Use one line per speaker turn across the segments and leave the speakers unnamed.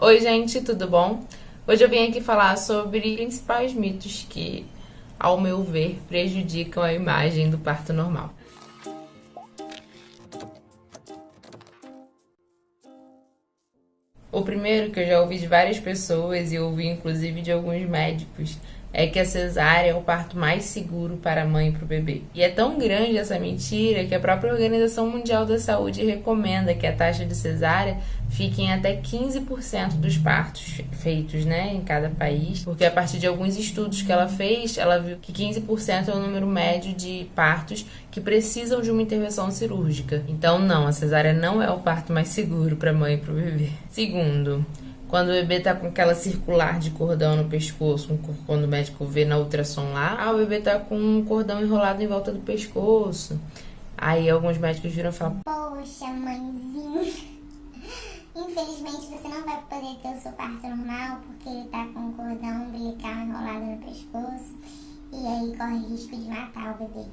Oi, gente, tudo bom? Hoje eu vim aqui falar sobre principais mitos que, ao meu ver, prejudicam a imagem do parto normal. O primeiro, que eu já ouvi de várias pessoas e ouvi inclusive de alguns médicos, é que a cesárea é o parto mais seguro para a mãe e para o bebê. E é tão grande essa mentira que a própria Organização Mundial da Saúde recomenda que a taxa de cesárea fique em até 15% dos partos feitos, em cada país, porque a partir de alguns estudos que ela fez, ela viu que 15% é o número médio de partos que precisam de uma intervenção cirúrgica. Então, não, a cesárea não é o parto mais seguro para a mãe e para o bebê. Segundo, quando o bebê tá com aquela circular de cordão no pescoço, quando o médico vê na ultrassom lá, o bebê tá com um cordão enrolado em volta do pescoço. Aí alguns médicos viram e falam:
poxa, mãezinha, infelizmente você não vai poder ter o seu parto normal porque ele tá com um cordão umbilical enrolado no pescoço e aí corre risco de matar o bebê.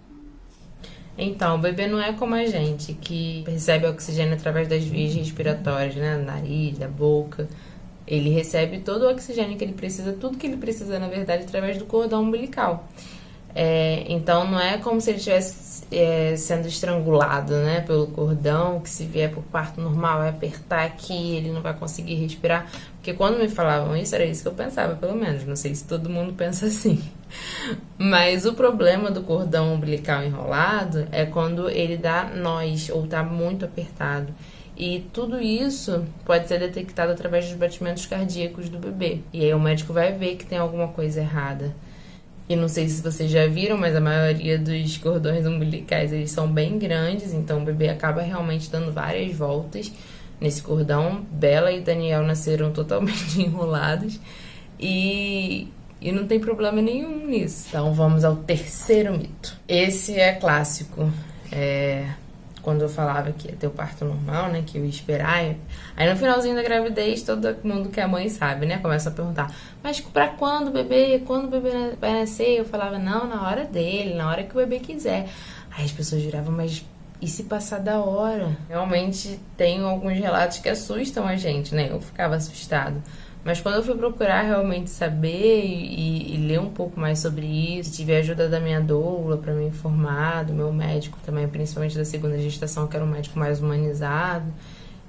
Então, o bebê não é como a gente, que recebe oxigênio através das vias respiratórias, do nariz, da boca. Ele recebe todo o oxigênio que ele precisa, tudo que ele precisa, na verdade, através do cordão umbilical. Então, não é como se ele estivesse sendo estrangulado, pelo cordão, que se vier por parto normal vai apertar aqui, ele não vai conseguir respirar. Porque quando me falavam isso, era isso que eu pensava, pelo menos. Não sei se todo mundo pensa assim. Mas o problema do cordão umbilical enrolado é quando ele dá nós ou tá muito apertado. E tudo isso pode ser detectado através dos batimentos cardíacos do bebê. E aí o médico vai ver que tem alguma coisa errada. E não sei se vocês já viram, mas a maioria dos cordões umbilicais, eles são bem grandes, então o bebê acaba realmente dando várias voltas nesse cordão. Bela e Daniel nasceram totalmente enrolados e não tem problema nenhum nisso. Então vamos ao terceiro mito. Esse é clássico. Quando eu falava que ia ter o parto normal, que eu ia esperar. Aí no finalzinho da gravidez, todo mundo que é mãe sabe, começa a perguntar: mas pra quando o bebê? Quando o bebê vai nascer? Eu falava: não, na hora dele, na hora que o bebê quiser. Aí as pessoas viravam: mas e se passar da hora? Realmente tem alguns relatos que assustam a gente, Eu ficava assustada. Mas quando eu fui procurar realmente saber e ler um pouco mais sobre isso, tive a ajuda da minha doula para me informar, do meu médico também, principalmente da segunda gestação, que era um médico mais humanizado.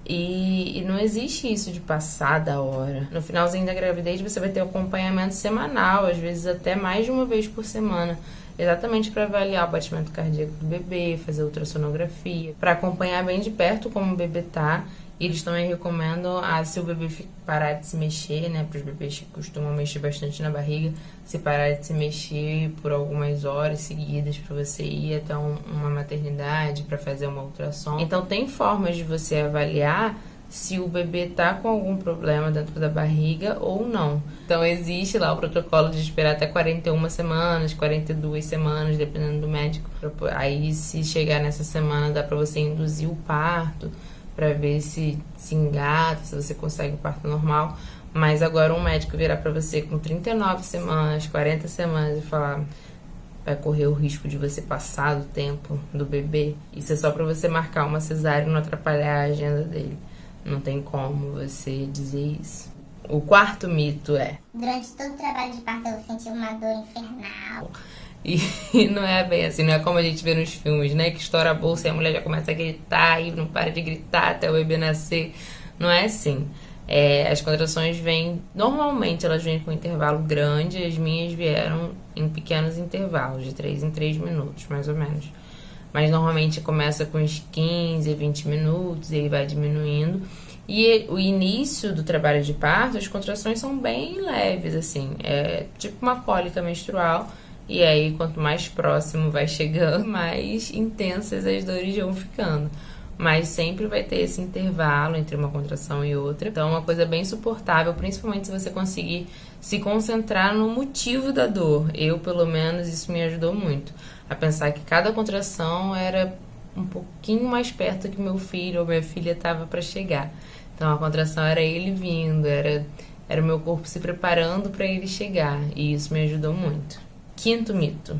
E não existe isso de passar da hora. No finalzinho da gravidez você vai ter acompanhamento semanal, às vezes até mais de uma vez por semana, exatamente para avaliar o batimento cardíaco do bebê, fazer ultrassonografia, para acompanhar bem de perto como o bebê tá. E eles também recomendam, se o bebê parar de se mexer, para os bebês que costumam mexer bastante na barriga, se parar de se mexer por algumas horas seguidas para você ir até uma maternidade para fazer uma ultrassom. Então tem formas de você avaliar se o bebê tá com algum problema dentro da barriga ou não. Então existe lá o protocolo de esperar até 41 semanas, 42 semanas, dependendo do médico. Aí se chegar nessa semana dá para você induzir o parto, para ver se engata, se você consegue o parto normal. Mas agora um médico virar para você com 39 semanas, 40 semanas e falar: vai correr o risco de você passar do tempo do bebê. Isso é só para você marcar uma cesárea e não atrapalhar a agenda dele. Não tem como você dizer isso. O quarto mito é:
durante todo o trabalho de parto eu senti uma dor infernal.
E não é bem assim, não é como a gente vê nos filmes, que estoura a bolsa e a mulher já começa a gritar e não para de gritar até o bebê nascer. Não é assim. As contrações normalmente elas vêm com um intervalo grande, as minhas vieram em pequenos intervalos, de 3 em 3 minutos, mais ou menos. Mas normalmente começa com uns 15, 20 minutos e aí vai diminuindo. E o início do trabalho de parto, as contrações são bem leves, assim. É tipo uma cólica menstrual. E aí, quanto mais próximo vai chegando, mais intensas as dores vão ficando. Mas sempre vai ter esse intervalo entre uma contração e outra. Então, é uma coisa bem suportável, principalmente se você conseguir se concentrar no motivo da dor. Eu, pelo menos, isso me ajudou muito. A pensar que cada contração era um pouquinho mais perto que meu filho ou minha filha estava para chegar. Então, a contração era ele vindo, era o meu corpo se preparando para ele chegar. E isso me ajudou muito. Quinto mito: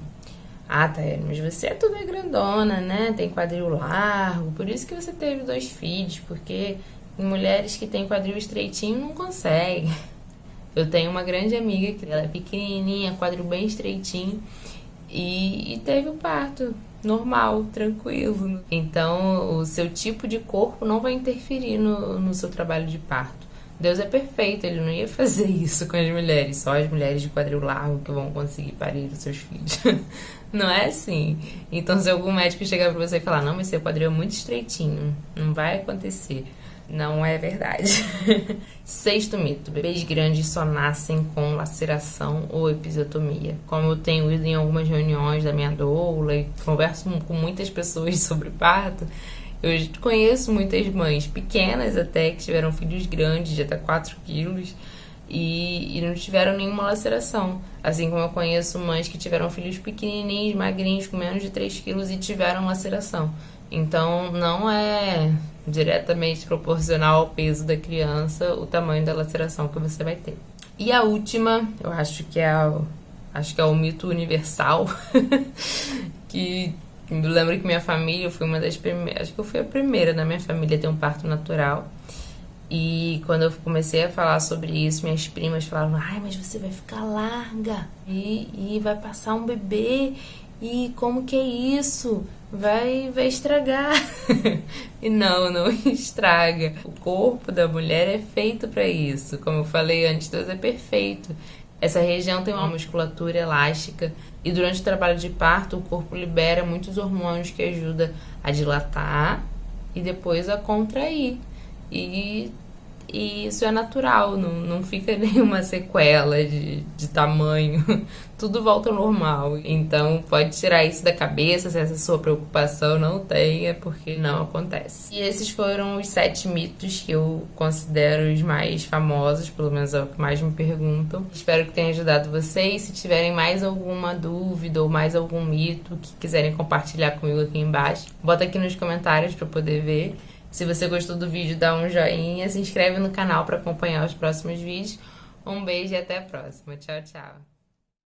Tayane, mas você tudo é grandona, Tem quadril largo, por isso que você teve 2 filhos, porque Mulheres que têm quadril estreitinho não conseguem. Eu tenho uma grande amiga que ela é pequenininha, quadril bem estreitinho, e teve o parto normal, tranquilo. Então, o seu tipo de corpo não vai interferir no seu trabalho de parto. Deus é perfeito, ele não ia fazer isso com as mulheres, só as mulheres de quadril largo que vão conseguir parir os seus filhos. Não é assim. Então, se algum médico chegar pra você e falar, não, mas seu quadril é muito estreitinho, não vai acontecer. Não é verdade. 6º mito. Bebês grandes só nascem com laceração ou episiotomia. Como eu tenho ido em algumas reuniões da minha doula e converso com muitas pessoas sobre parto, eu conheço muitas mães pequenas até, que tiveram filhos grandes, de até 4 quilos, e não tiveram nenhuma laceração. Assim como eu conheço mães que tiveram filhos pequenininhos, magrinhos, com menos de 3 quilos e tiveram laceração. Então, não é diretamente proporcional ao peso da criança o tamanho da laceração que você vai ter. E a última, eu acho que é o mito universal, que eu lembro que minha família, eu fui uma das primeiras, acho que eu fui a primeira da minha família a ter um parto natural. E quando eu comecei a falar sobre isso, minhas primas falavam, ai, mas você vai ficar larga e vai passar um bebê, e como que é isso? Vai estragar. E não estraga. O corpo da mulher é feito para isso. Como eu falei antes, Deus é perfeito. Essa região tem uma musculatura elástica e durante o trabalho de parto o corpo libera muitos hormônios que ajudam a dilatar e depois a contrair. E isso é natural, não fica nenhuma sequela de tamanho, tudo volta ao normal. Então pode tirar isso da cabeça, se essa sua preocupação não tenha, porque não acontece. E esses foram os 7 mitos que eu considero os mais famosos, pelo menos é o que mais me perguntam. Espero que tenha ajudado vocês. Se tiverem mais alguma dúvida ou mais algum mito que quiserem compartilhar comigo aqui embaixo, bota aqui nos comentários para poder ver. Se você gostou do vídeo, dá um joinha, se inscreve no canal para acompanhar os próximos vídeos. Um beijo e até a próxima. Tchau, tchau.